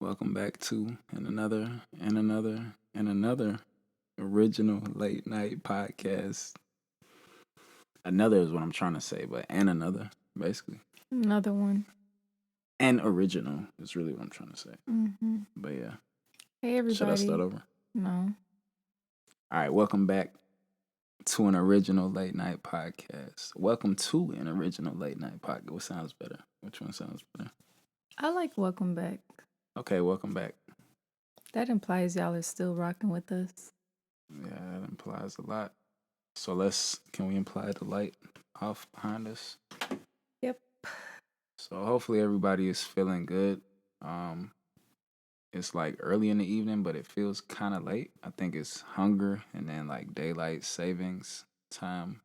Welcome back to another original late night podcast. Another is what I'm trying to say, but and another basically. Another one. And original is really what I'm trying to say. hmm But yeah, Hey, should I start everybody. over? No. All right, welcome back to an original late night podcast. Welcome to an original late night podcast. What sounds better? Which one sounds better? I like welcome back. Okay, welcome back. That implies y'all are still rocking with us. Yeah, that implies a lot. So can we imply the light off behind us? Yep. So hopefully everybody is feeling good. Um, it's like early in the evening, but it feels kind of late. I think it's hunger and then like daylight savings time.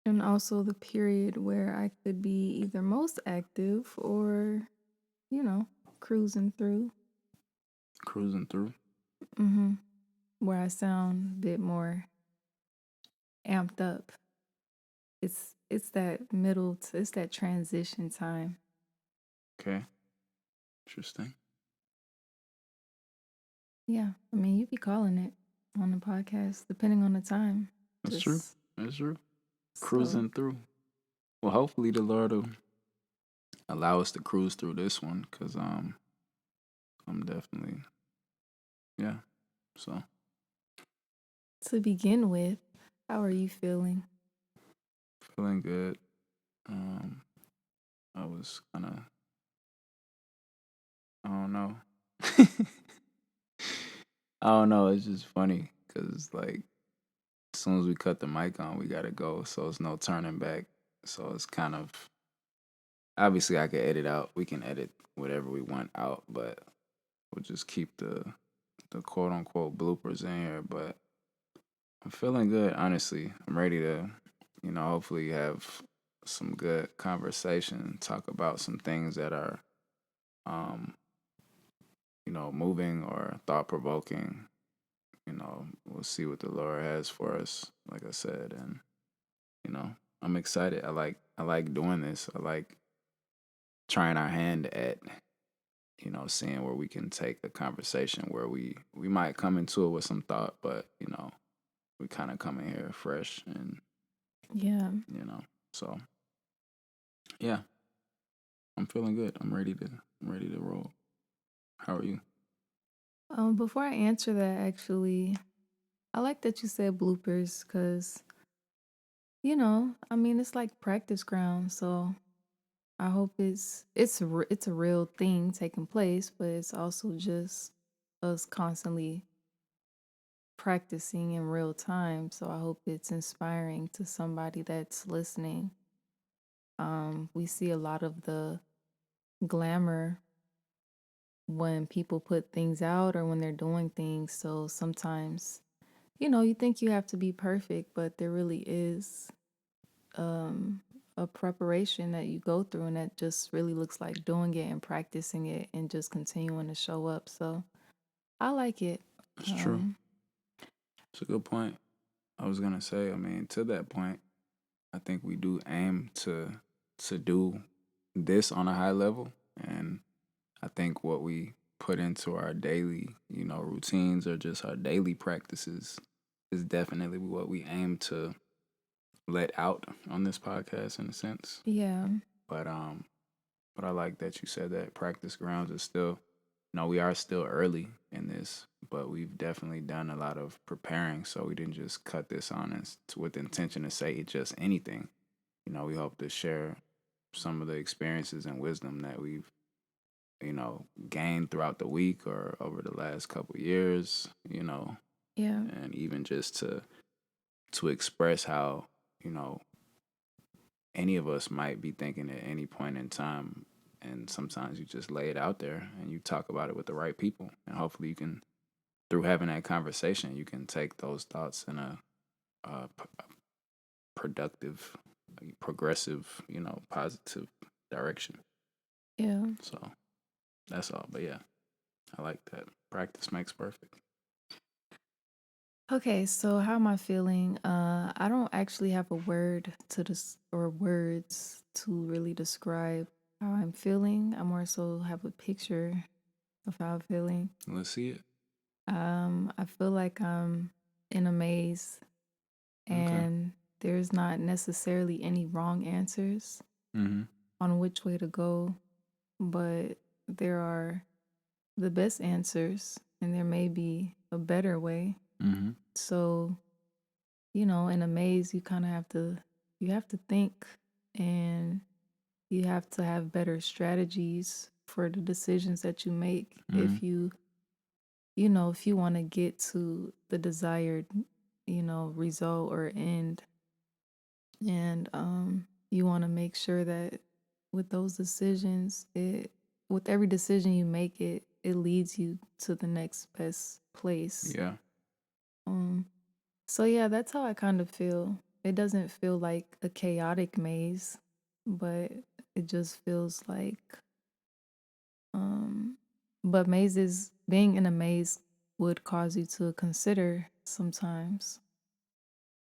And also the period where I could be either most active or, you know, cruising through. Cruising through. hmm Where I sound a bit more amped up. It's that it's that transition time. Okay, interesting. Yeah. I mean, you be calling it on the podcast, depending on the time. That's true. Just That's true. so Cruising through. Well, hopefully the Lord will allow us to cruise through this one, cause I'm definitely yeah. So to begin with, how are you feeling? feeling good. Um, I was kind of I don't know. I don't know. It's just funny because like as soon as we cut the mic on, we gotta go. So it's no turning back. So it's kind of obviously I can edit out. We can edit whatever we want out, but we'll just keep the quote unquote bloopers in here. But I'm feeling good, honestly. I'm ready to, hopefully have some good conversation, talk about some things that are um, moving or thought provoking. We'll see what the Lord has for us, like I said, and you know, I'm excited. I like doing this. I like trying our hand at, seeing where we can take a conversation where we might come into it with some thought, but we kind of come in here fresh and Yeah. you know, so yeah, I'm feeling good. I'm ready to roll. How are you? Before I answer that, actually, I like that you said bloopers because, I mean, it's like practice ground. So I hope it's a real thing taking place, but it's also just us constantly practicing in real time. So I hope it's inspiring to somebody that's listening. We see a lot of the glamour when people put things out or when they're doing things. So sometimes, you think you have to be perfect, but there really is um, a preparation that you go through, and that just really looks like doing it and practicing it and just continuing to show up. So I like it. It's true. Um, It's a good point. I was gonna say, I mean, to that point, I think we do aim to do this on a high level, and I think what we put into our daily, routines or just our daily practices is definitely what we aim to let out on this podcast in a sense. yeah, But but I like that you said that practice grounds is still we are still early in this, but we've definitely done a lot of preparing. So we didn't just cut this on with the intention to say just anything. We hope to share some of the experiences and wisdom that we've gained throughout the week or over the last couple years, yeah, and even just to express how, you know, any of us might be thinking at any point in time. And sometimes you just lay it out there and you talk about it with the right people. And hopefully you can, through having that conversation, you can take those thoughts in a productive, progressive, positive direction. yeah. So that's all. But yeah, I like that. Practice makes perfect. Okay, so how am I feeling? I don't actually have a word to this or words to really describe how I'm feeling. I more so have a picture of how I'm feeling. Let's see it. I feel like I'm in a maze Okay. and there's not necessarily any wrong answers Mm-hmm. on which way to go, but there are the best answers and there may be a better way. Mm-hmm. So, in a maze you kind of have to think, and you have to have better strategies for the decisions that you make Mm-hmm. if you want to get to the desired, result or end. And you want to make sure that with those decisions, with every decision you make, it leads you to the next best place. Yeah. Um so yeah, that's how I kind of feel. It doesn't feel like a chaotic maze, but it just feels like um but mazes being in a maze would cause you to consider sometimes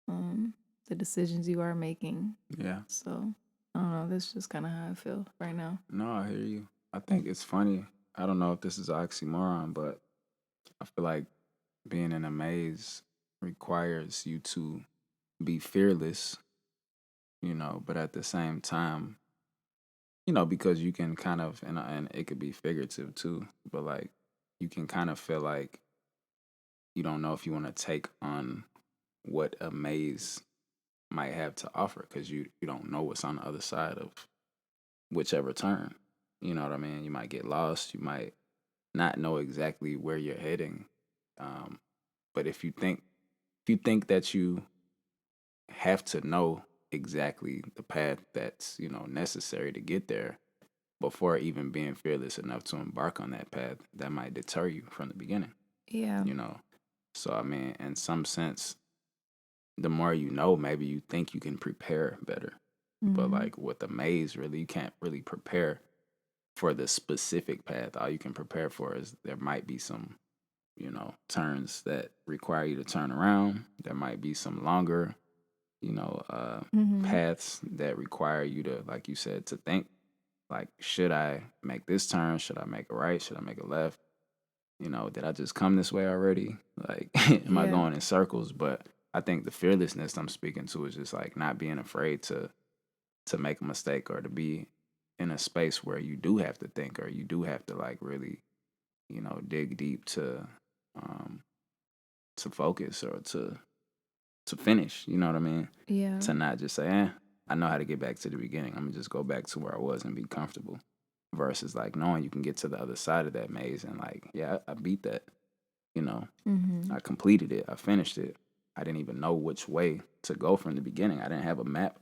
um the decisions you are making. Yeah. So I don't know, that's just kind of how I feel right now. No, I hear you. I think it's funny. I don't know if this is an oxymoron, but I feel like being in a maze requires you to be fearless, but at the same time, because you can kind of, and it could be figurative too, but like you can kind of feel like you don't know if you want to take on what a maze might have to offer because you don't know what's on the other side of whichever turn. You know what I mean? You might get lost. You might not know exactly where you're heading. Um, but if you think that you have to know exactly the path that's necessary to get there before even being fearless enough to embark on that path, that might deter you from the beginning. Yeah. You know, so I mean, in some sense, the more you know, maybe you think you can prepare better. But Hmm. like with the maze, really, you can't really prepare for the specific path. All you can prepare for is there might be some turns that require you to turn around. There might be some longer, you know, uh, Hmm. paths that require you to, like you said, to think, like, should I make this turn? Should I make a right? Should I make a left? Did I just come this way already? Like, am I Yeah. going in circles? But I think the fearlessness I'm speaking to is just like not being afraid to make a mistake or to be in a space where you do have to think or you do have to like really, dig deep um to focus or to finish, you know what I mean? Yeah. To not just say, I know how to get back to the beginning. I'm gonna just go back to where I was and be comfortable. Versus like knowing you can get to the other side of that maze and like, yeah, I beat that. You know, Hmm. I completed it. I finished it. I didn't even know which way to go from the beginning. I didn't have a map,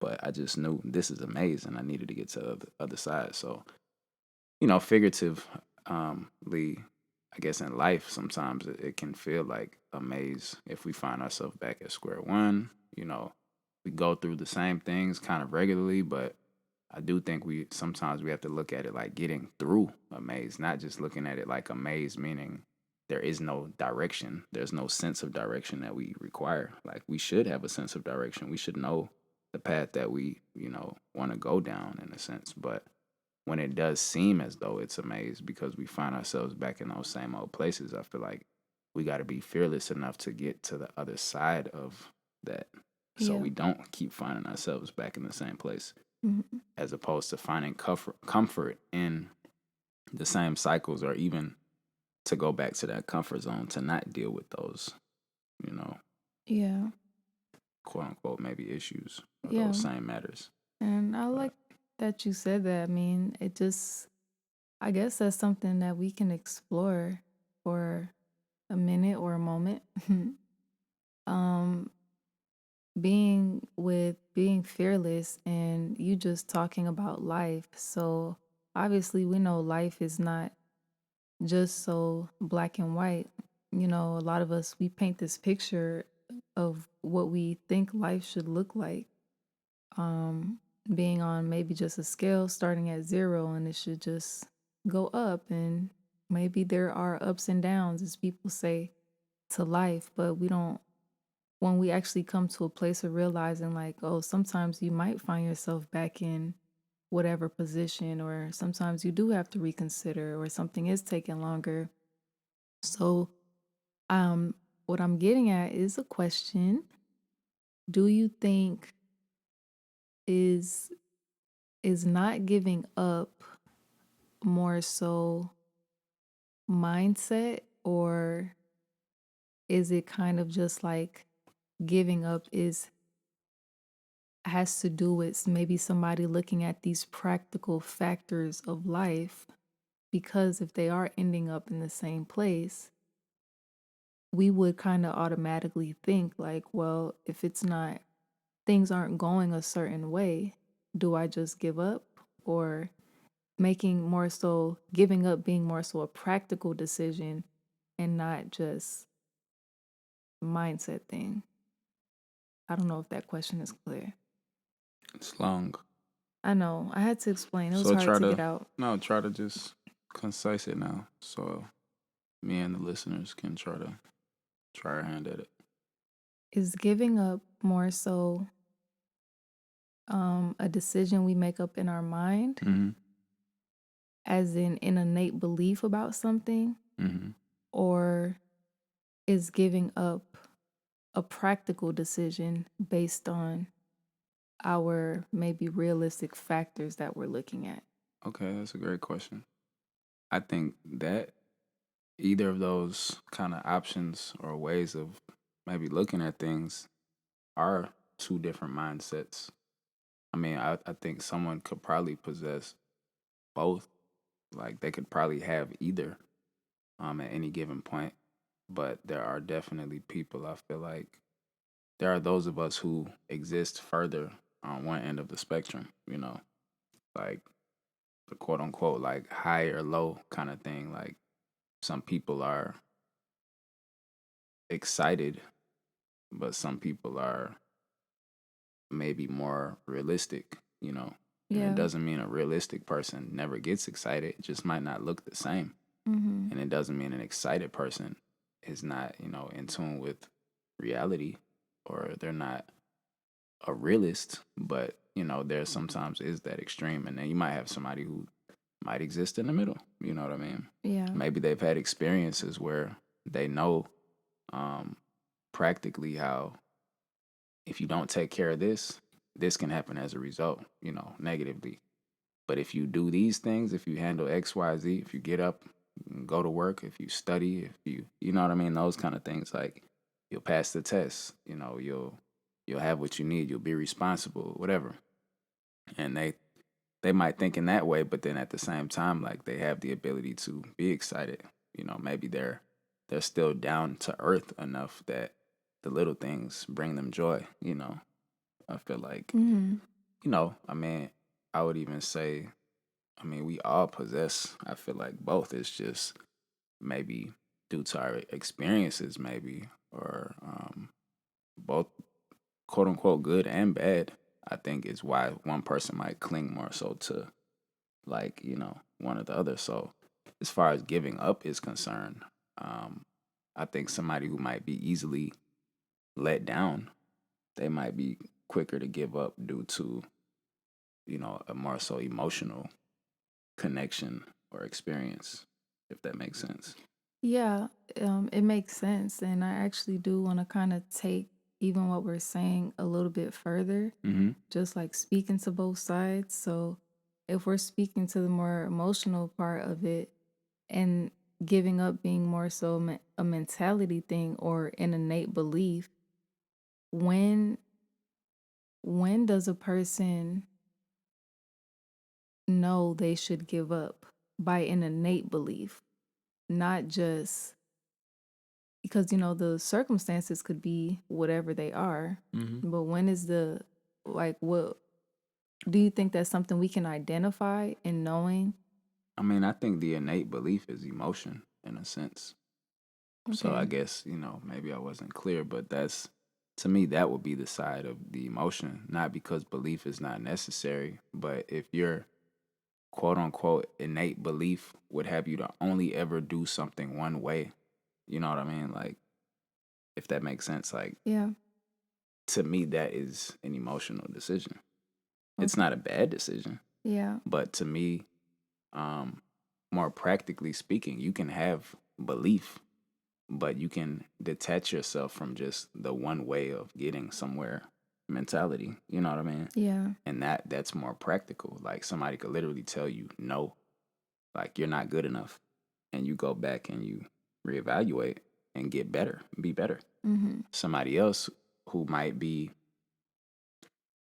but I just knew this is a maze and I needed to get to the other side. So, figuratively, I guess in life, sometimes it can feel like a maze if we find ourselves back at square one. We go through the same things kind of regularly, but I do think we have to look at it like getting through a maze, not just looking at it like a maze, meaning there is no direction. There's no sense of direction that we require. Like we should have a sense of direction. We should know the path that we, want to go down in a sense. But when it does seem as though it's a maze because we find ourselves back in those same old places, I feel like we got to be fearless enough to get to the other side of that so Yeah. we don't keep finding ourselves back in the same place Hmm. as opposed to finding comfort in the same cycles or even to go back to that comfort zone to not deal with those, you know, Yeah. quote unquote, maybe issues or those Yeah. same matters. And I But like that you said that. I mean, I guess that's something that we can explore for a minute or a moment. um, being fearless and you just talking about life. So obviously we know life is not just so black and white. A lot of us we paint this picture of what we think life should look like. Um being on maybe just a scale starting at 0 and it should just go up, and maybe there are ups and downs as people say to life, but we don't when we actually come to a place of realizing like, oh, sometimes you might find yourself back in whatever position, or sometimes you do have to reconsider, or something is taking longer. So, um, what I'm getting at is a question. Do you think is is not giving up more so mindset, or is it kind of just like giving up is has to do with maybe somebody looking at these practical factors of life, because if they are ending up in the same place, we would kind of automatically think like, well, if it's not, things aren't going a certain way, do I just give up? Or making more so, giving up being more so a practical decision and not just mindset thing. I don't know if that question is clear. It's long. I know I had to explain. It was So hard try to get to out. no, try to just concise it now. So me and the listeners can try our hand at it. Is giving up more so a decision we make up in our mind, Mm-hmm. as in an innate belief about something, Mm-hmm. or is giving up a practical decision based on our maybe realistic factors that we're looking at? Okay, that's a great question. I think that either of those kind of options or ways of maybe looking at things are two different mindsets. I mean, I think someone could probably possess both. Like they could probably have either at any given point. But there are definitely people, I feel like there are those of us who exist further on one end of the spectrum, like the quote unquote like high or low kind of thing. Like some people are excited, but some people are maybe more realistic. And it Yeah. doesn't mean a realistic person never gets excited. It just might not look the same. Mm-hmm. And it doesn't mean an excited person is not in tune with reality, or they're not a realist. But there sometimes is that extreme. And then you might have somebody who might exist in the middle. You know what I mean? Yeah. Maybe they've had experiences where they know um, practically how if you don't take care of this can happen as a result negatively. But if you do these things, if you handle X, Y, Z, if you get up, go to work, if you study, if you know what I mean, those kind of things, like you'll pass the test, you'll have what you need, you'll be responsible, whatever. And they might think in that way, but then at the same time, like they have the ability to be excited. Maybe they're still down to earth enough that the little things bring them joy. I feel like, Mm-hmm. I mean, I would even say, I mean, we all possess, I feel like both. It's just maybe due to our experiences, maybe, or both quote unquote good and bad. I think is why one person might cling more so to one or the other. So as far as giving up is concerned, um, I think somebody who might be easily let down, they might be quicker to give up due to a more so emotional connection or experience, if that makes sense. Yeah, it makes sense. And I actually do want to kind of take even what we're saying a little bit further, Mm-hmm. just like speaking to both sides. So if we're speaking to the more emotional part of it, and giving up being more so a mentality thing or an innate belief, when does a person know they should give up by an innate belief, not just because the circumstances could be whatever they are, Mm-hmm. but when is the, like, what do you think that's something we can identify in knowing? I mean, I think the innate belief is emotion in a sense. So I Okay. guess maybe I wasn't clear, but that's to me, that would be the side of the emotion, not because belief is not necessary, but if your quote unquote innate belief would have you to only ever do something one way, you know what I mean? Like, if that makes sense, like Yeah. to me, that is an emotional decision. It's Okay. not a bad decision. Yeah. But to me, um, more practically speaking, you can have belief, but you can detach yourself from just the one way of getting somewhere mentality. You know what I mean? Yeah. And that's more practical. Like somebody could literally tell you no, like you're not good enough, and you go back and you reevaluate and get better, be better. Mm-hmm. Somebody else who might be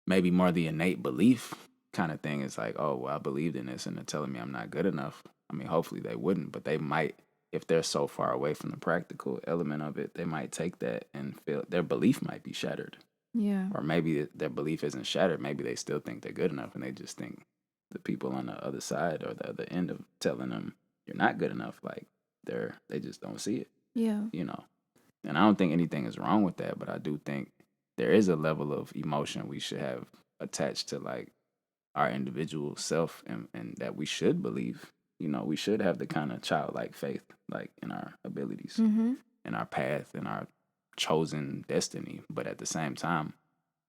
maybe more the innate belief kind of thing is like, oh, well, I believed in this and they're telling me I'm not good enough. I mean, hopefully they wouldn't, but they might, if they're so far away from the practical element of it, they might take that and feel their belief might be shattered. Yeah. Or maybe their belief isn't shattered. Maybe they still think they're good enough and they just think the people on the other side or the other end of telling them you're not good enough, like they just don't see it, Yeah. you know. And I don't think anything is wrong with that, but I do think there is a level of emotion we should have attached to like our individual self and that we should believe. You know, we should have the kind of childlike faith like in our abilities, Mm-hmm. in our path, in our chosen destiny. But at the same time,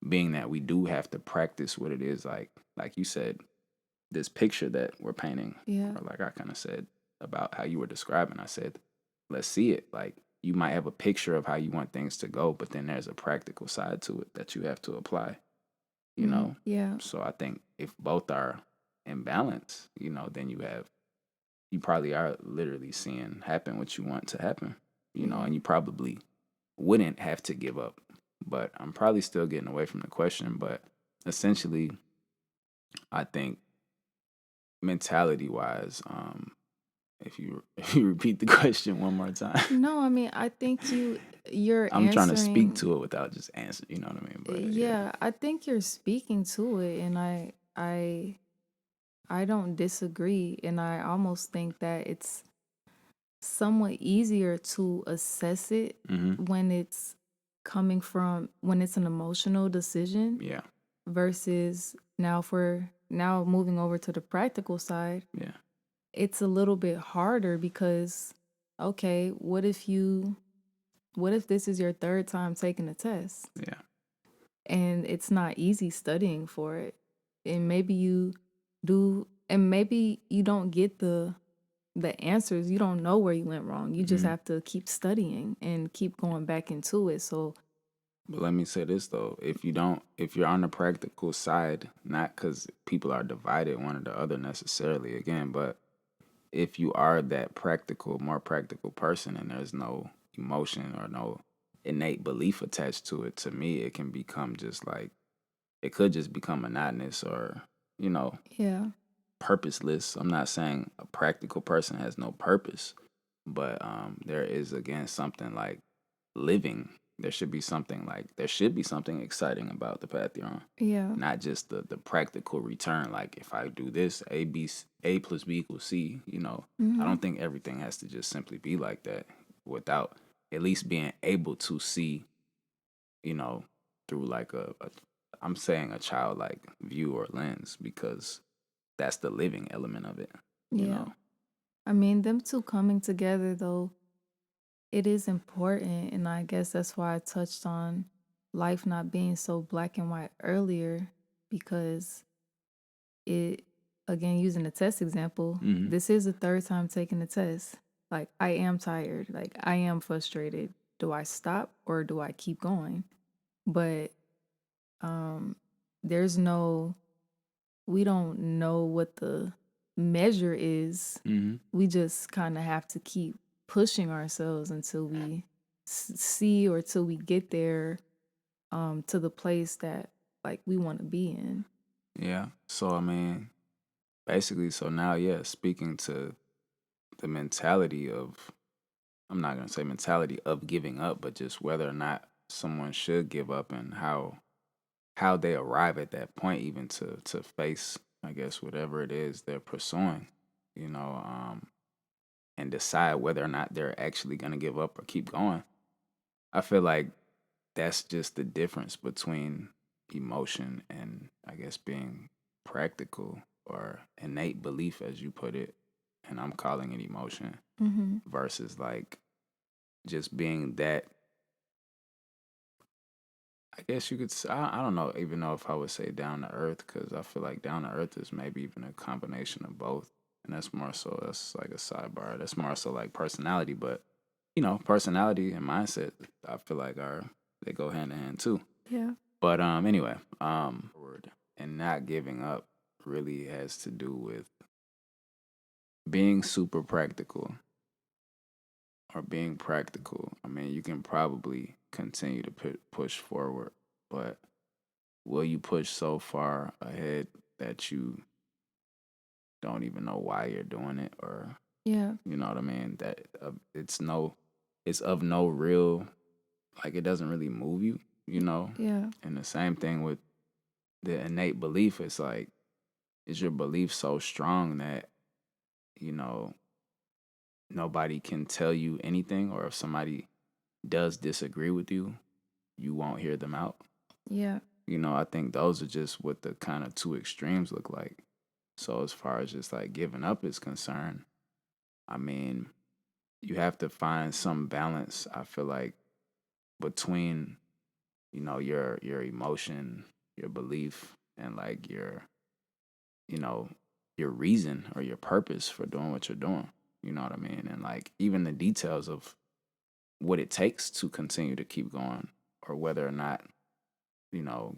being that we do have to practice what it is like you said, this picture that we're painting, Yeah. or like I kind of said about how you were describing, I said, let's see it. Like you might have a picture of how you want things to go, but then there's a practical side to it that you have to apply, you Mm-hmm. know? Yeah. So I think if both are in balance, then you probably are literally seeing happen what you want to happen, Yeah. and you probably wouldn't have to give up. But I'm probably still getting away from the question, but essentially, I think mentality wise, if you if you repeat the question one more time. No, I mean, I think you're I'm trying to speak answering. to it without just answering, you know what I mean? But yeah. Yeah, I think you're speaking to it, and I don't disagree, and I almost think that it's somewhat easier to assess it Mhm. when it's coming from when it's an emotional decision Yeah. versus now for now moving over to the practical side, Yeah. it's a little bit harder because okay, what if this is your third time taking a test Yeah. and it's not easy studying for it, and maybe you do, and maybe you don't get the answers, you don't know where you went wrong, you just Mhm. have to keep studying and keep going back into it. So But let me say this though, if you're on the practical side, not cuz people are divided one or the other necessarily again, but if you are that practical, more practical person and there's no emotion or no innate belief attached to it, to me it can become just like it could just become monotonous or, you know, yeah. purposeless. I'm not saying a practical person has no purpose, but there is again something like living. There should be something exciting about the path you're on, Yeah. not just the practical return. Like if I do this, A plus B equals C. I Mm-hmm. don't think everything has to just simply be like that without at least being able to see, you know, through like I'm saying a childlike view or lens because that's the living element of it, you Yeah, know. I mean, them two coming together though, it is important, and I guess that's why I touched on life not being so black and white earlier, because it, again, using the test example, Hmm. this is the third time taking the test. Like, I am tired, like, I am frustrated. Do I stop or do I keep going? But um there's no, we don't know what the measure is. Hmm. We just kind of have to keep pushing ourselves until we see, or till we get there, to the place that like we want to be in. Yeah. So I mean, basically, so now, yeah, speaking to the mentality of, I'm not gonna say mentality of giving up, but just whether or not someone should give up and how they arrive at that point, even to face, I guess, whatever it is they're pursuing, you know, and decide whether or not they're actually gonna give up or keep going. I feel like that's just the difference between emotion and I guess being practical or innate belief, as you put it, and I'm calling it emotion Mm-hmm. versus like just being that, I guess you could. I don't know, even know if I would say down to earth, because I feel like down to earth is maybe even a combination of both, and that's more so. That's like a sidebar. That's more so like personality, but personality and mindset, I feel like they go hand in hand too. Yeah. But anyway, and not giving up really has to do with being super practical or being practical. I mean, you can probably continue to push forward, but will you push so far ahead that you don't even know why you're doing it, or Yeah. you know what I mean? That it's of no real, like it doesn't really move you, you know. Yeah. And the same thing with the innate belief. It's like, is your belief so strong that you know nobody can tell you anything, or if somebody does disagree with you, you won't hear them out. Yeah. I think those are just what the kind of two extremes look like. So as far as just like giving up is concerned, I mean, you have to find some balance, I feel like, between, your emotion, your belief, and like you know, your reason or your purpose for doing what you're doing. You know what I mean? And like even the details of what it takes to continue to keep going, or whether or not,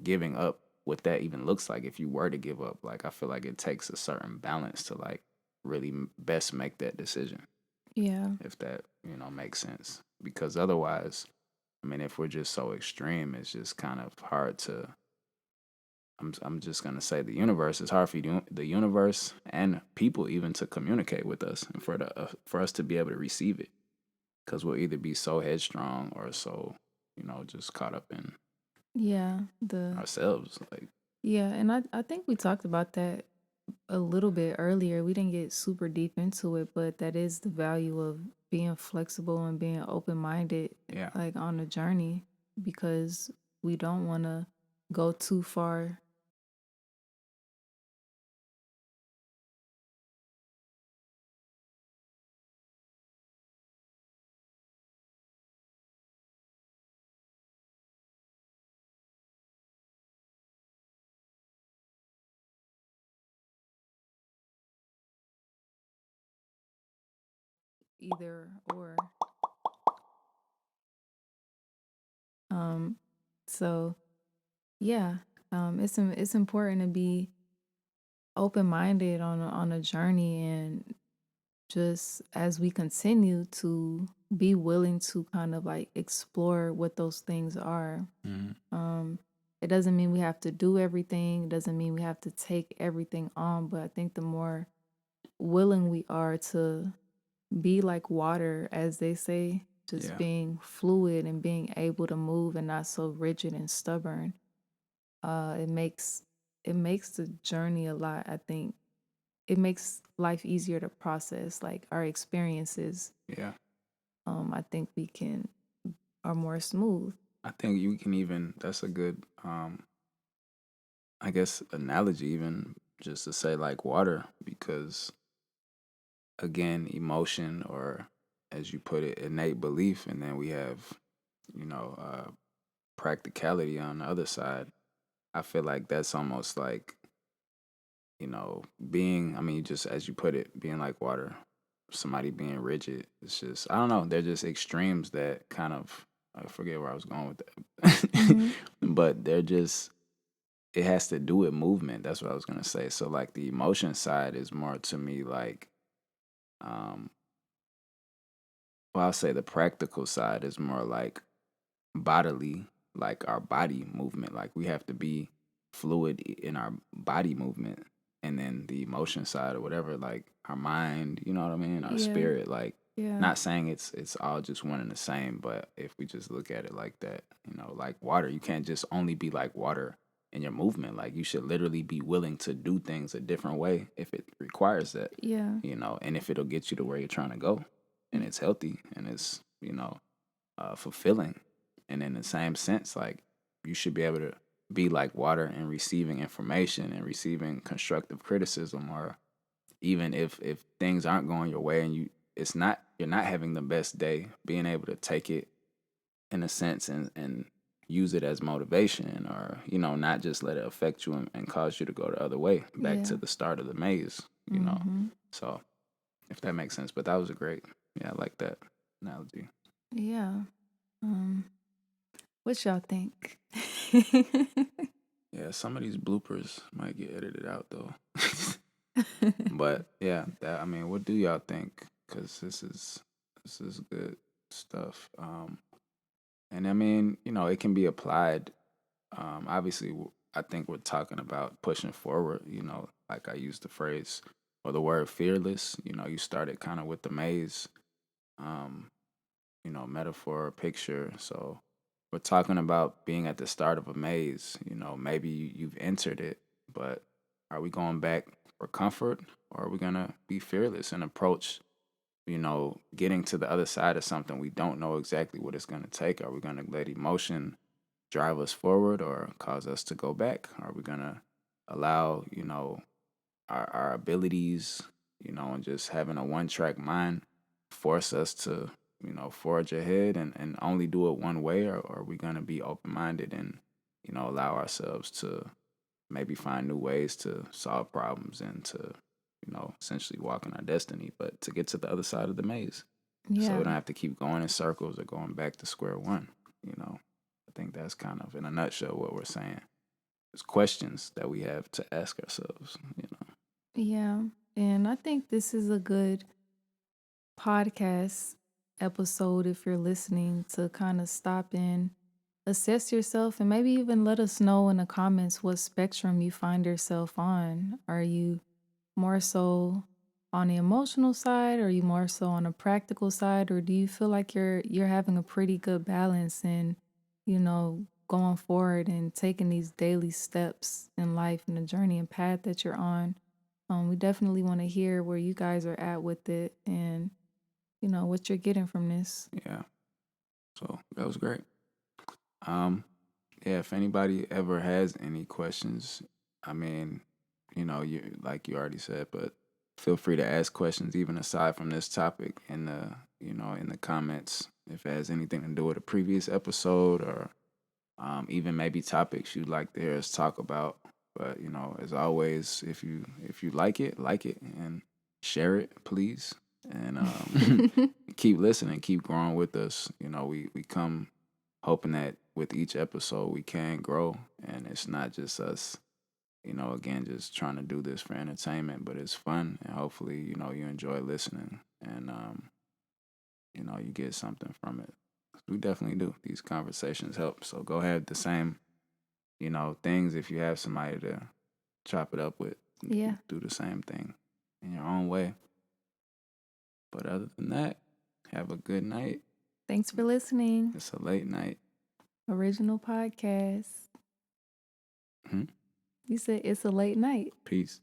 giving up, what that even looks like if you were to give up. Like I feel like it takes a certain balance to like really best make that decision, Yeah. if that, makes sense. Because otherwise, I mean, if we're just so extreme, it's just kind of hard to. I'm just gonna say the universe is hard for the universe and people even to communicate with us, and for us to be able to receive it, because we'll either be so headstrong or so, just caught up in Yeah. The ourselves. Like, Yeah, and I think we talked about that a little bit earlier. We didn't get super deep into it, but that is the value of being flexible and being open minded, yeah, like on a journey, because we don't want to go too far. Either or. Um, so yeah, it's important to be open minded on a journey, and just as we continue to be willing to kind of like explore what those things are. hmm Um, it doesn't mean we have to do everything. It doesn't mean we have to take everything on. But I think the more willing we are to be like water, as they say, just yeah, being fluid and being able to move and not so rigid and stubborn, it makes the journey a lot. I think it makes life easier to process. Like our experiences, yeah. I think we can are more smooth. I think you can even. That's a good, I guess, analogy, even just to say like water, because again, emotion, or as you put it, innate belief, and then we have, you know, uh, practicality on the other side. I feel like that's almost like, being, I mean, just as you put it, being like water, somebody being rigid. It's just, I don't know, they're just extremes that kind of, I forget where I was going with that. Mm-hmm. But they're just, it has to do with movement. That's what I was going to say. So, like, the emotion side is more to me like, um, well, I'll say the practical side is more like bodily, like our body movement. Like we have to be fluid in our body movement. And then the emotion side or whatever, like our mind, you know what I mean? Our Yeah, spirit, like yeah, not saying it's all just one and the same, but if we just look at it like that, like water, you can't just only be like water in your movement. Like you should literally be willing to do things a different way if it requires that, yeah, and if it'll get you to where you're trying to go, and it's healthy and it's, fulfilling. And in the same sense, like you should be able to be like water and receiving information and receiving constructive criticism, or even if things aren't going your way and you're not having the best day, being able to take it in a sense and use it as motivation, or not just let it affect you and cause you to go the other way back Yeah. to the start of the maze. Mm-hmm. So if that makes sense. But that was a great, yeah, I like that analogy. Yeah. Um, what y'all think? Yeah, some of these bloopers might get edited out though. But yeah, I mean, what do y'all think? Because this is good stuff. And I mean, it can be applied. Obviously, I think we're talking about pushing forward. Like I used the phrase or the word fearless. You started kind of with the maze. Um, metaphor or picture. So we're talking about being at the start of a maze. Maybe you've entered it, but are we going back for comfort, or are we going to be fearless and approach, getting to the other side of something we don't know exactly what it's going to take? Are we going to let emotion drive us forward or cause us to go back? Are we going to allow, our abilities, and just having a one track mind force us to, forge ahead and only do it one way? Or are we going to be open minded and, allow ourselves to maybe find new ways to solve problems and to, essentially walk in our destiny, but to get to the other side of the maze? So we Yeah. don't have to keep going in circles or going back to square one. I think that's kind of in a nutshell what we're saying. It's questions that we have to ask ourselves. Yeah. And I think this is a good podcast episode if you're listening to kind of stop and assess yourself and maybe even let us know in the comments what spectrum you find yourself on. Are you more so on the emotional side, or are you more so on a practical side, or do you feel like you're having a pretty good balance and going forward and taking these daily steps in life and the journey and path that you're on? We definitely want to hear where you guys are at with it and what you're getting from this. Yeah. So that was great. Um, yeah, if anybody ever has any questions, I mean, you like you already said, but feel free to ask questions even aside from this topic in the comments. If it has anything to do with a previous episode, or even maybe topics you'd like to hear us talk about. But as always, if you like it, and share it, please, and keep listening, keep growing with us. We come hoping that with each episode we can grow, and it's not just us. Again, just trying to do this for entertainment, but it's fun, and hopefully, you enjoy listening, and you get something from it. We definitely do. These conversations help. So go ahead, the same, things. If you have somebody to chop it up with, Yeah. do the same thing in your own way. But other than that, have a good night. Thanks for listening. It's a late night. Original podcast. Hmm? You said it's a late night. Peace.